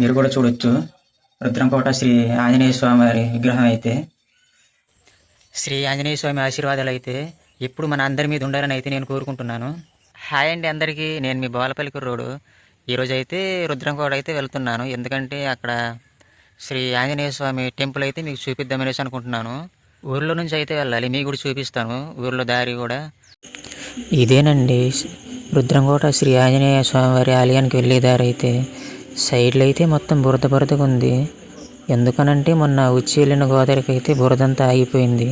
మీరు కూడా చూడొచ్చు. రుద్రంకోట శ్రీ ఆంజనేయ స్వామి వారి విగ్రహం అయితే, శ్రీ ఆంజనేయ స్వామి ఆశీర్వాదాలు అయితే ఎప్పుడు మన అందరి మీద ఉండాలని అయితే నేను కోరుకుంటున్నాను. హాయ్ అండి అందరికీ, నేను మీ బాలపల్లి కుర్రోడు. ఈరోజు అయితే రుద్రంకోట అయితే వెళ్తున్నాను, ఎందుకంటే అక్కడ శ్రీ ఆంజనేయ స్వామి టెంపుల్ అయితే మీకు చూపిద్దామనేసి అనుకుంటున్నాను. ఊర్లో నుంచి అయితే వెళ్ళాలి, మీకు కూడా చూపిస్తాను ఊర్లో దారి కూడా. ఇదేనండి రుద్రంకోట శ్రీ ఆంజనేయ స్వామి వారి ఆలయానికి వెళ్ళే దారి అయితే. సైడ్లో అయితే మొత్తం బురద బురదగా ఉంది. ఎందుకనంటే మొన్న వచ్చి వెళ్ళిన గోదావరికి అయితే బురదంతా ఆగిపోయింది.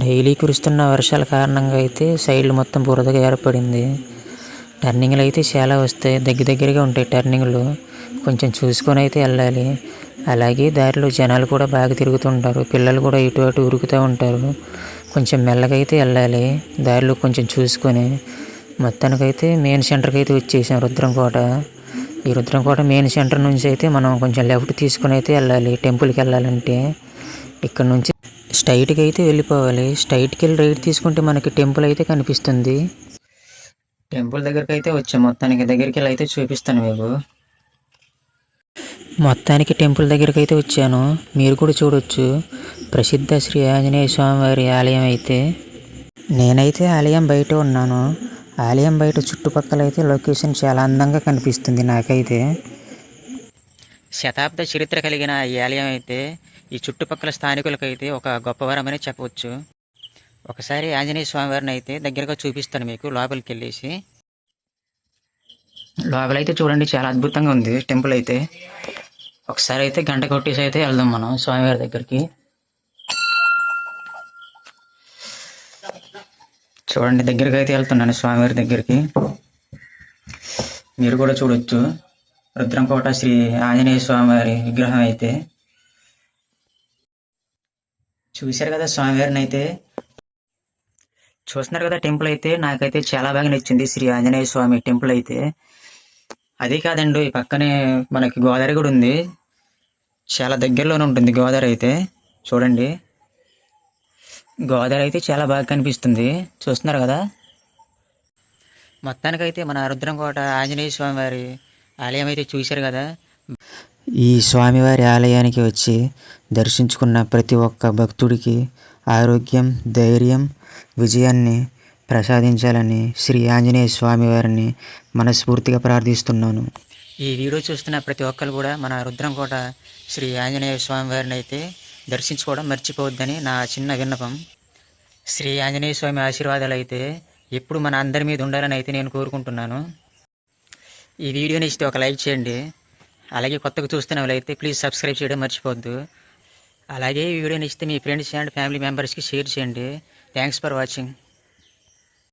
డైలీ కురుస్తున్న వర్షాల కారణంగా అయితే సైడ్లు మొత్తం బురదగా ఏర్పడింది. టర్నింగ్లు అయితే చాలా వస్తాయి, దగ్గరగా ఉంటాయి టర్నింగ్లు, కొంచెం చూసుకొని అయితే వెళ్ళాలి. అలాగే దారిలో జనాలు కూడా బాగా తిరుగుతుంటారు, పిల్లలు కూడా ఇటు అటు ఉరుకుతూ ఉంటారు. కొంచెం మెల్లగా అయితే వెళ్ళాలి, దారిలో కొంచెం చూసుకొని. మొత్తానికైతే మెయిన్ సెంటర్కి అయితే వచ్చేసాం రుద్రంకోట. ఈ రుద్రంకోట మెయిన్ సెంటర్ నుంచి అయితే మనం కొంచెం లెఫ్ట్ తీసుకుని అయితే వెళ్ళాలి. టెంపుల్కి వెళ్ళాలంటే ఇక్కడ నుంచి స్ట్రైట్కి అయితే వెళ్ళిపోవాలి. స్ట్రైట్కి వెళ్ళి రైట్ తీసుకుంటే మనకి టెంపుల్ అయితే కనిపిస్తుంది. టెంపుల్ దగ్గరికి అయితే వచ్చాం, మొత్తానికి దగ్గరికి వెళ్ళి అయితే చూపిస్తాను మీకు. మొత్తానికి టెంపుల్ దగ్గరికి అయితే వచ్చాను, మీరు కూడా చూడొచ్చు. ప్రసిద్ధ శ్రీ ఆంజనేయ స్వామి వారి ఆలయం అయితే. నేనైతే ఆలయం బయట ఉన్నాను. ఆలయం బయట చుట్టుపక్కల అయితే లొకేషన్ చాలా అందంగా కనిపిస్తుంది నాకైతే. శతాబ్ద చరిత్ర కలిగిన ఈ ఆలయం అయితే ఈ చుట్టుపక్కల స్థానికులకైతే ఒక గొప్ప వరమని చెప్పవచ్చు. ఒకసారి ఆంజనేయ స్వామి వారిని అయితే దగ్గరగా చూపిస్తాను మీకు, లోపలికి వెళ్ళేసి. లోపలైతే చూడండి, చాలా అద్భుతంగా ఉంది టెంపుల్ అయితే. ఒకసారి అయితే గంట కొట్టేసి అయితే వెళ్దాం మనం స్వామివారి దగ్గరికి. చూడండి, దగ్గరికి అయితే వెళ్తున్నాను స్వామివారి దగ్గరికి. మీరు కూడా చూడొచ్చు, రుద్రంకోట శ్రీ ఆంజనేయ స్వామివారి విగ్రహం అయితే. చూశారు కదా స్వామివారిని అయితే, చూస్తున్నారు కదా టెంపుల్ అయితే. నాకైతే చాలా బాగా నచ్చింది శ్రీ ఆంజనేయ స్వామి టెంపుల్ అయితే. అదే కాదండి, ఈ పక్కనే మనకి గోదావరి కూడా ఉంది, చాలా దగ్గరలోనే ఉంటుంది గోదావరి అయితే. చూడండి, గోదావరి అయితే చాలా బాగా కనిపిస్తుంది, చూస్తున్నారు కదా. మొత్తానికైతే మన రుద్రంకోట ఆంజనేయ స్వామి వారి ఆలయం అయితే చూశారు కదా. ఈ స్వామివారి ఆలయానికి వచ్చి దర్శించుకున్న ప్రతి ఒక్క భక్తుడికి ఆరోగ్యం, ధైర్యం, విజయాన్ని ప్రసాదించాలని శ్రీ ఆంజనేయ స్వామి వారిని మనస్ఫూర్తిగా ప్రార్థిస్తున్నాను. ఈ వీడియో చూస్తున్న ప్రతి ఒక్కరు కూడా మన రుద్రంకోట శ్రీ ఆంజనేయ స్వామి వారిని అయితే దర్శించుకోవడం మర్చిపోవద్దని నా చిన్న విన్నపం. శ్రీ ఆంజనేయ స్వామి ఆశీర్వాదాలు అయితే ఎప్పుడు మన అందరి మీద ఉండాలని అయితే నేను కోరుకుంటున్నాను. ఈ వీడియోని ఇస్తే ఒక లైక్ చేయండి. అలాగే కొత్తగా చూస్తున్న వాళ్ళైతే ప్లీజ్ సబ్స్క్రైబ్ చేయడం మర్చిపోవద్దు. అలాగే ఈ వీడియోని ఇస్తే మీ ఫ్రెండ్స్ అండ్ ఫ్యామిలీ మెంబర్స్కి షేర్ చేయండి. Thanks for watching.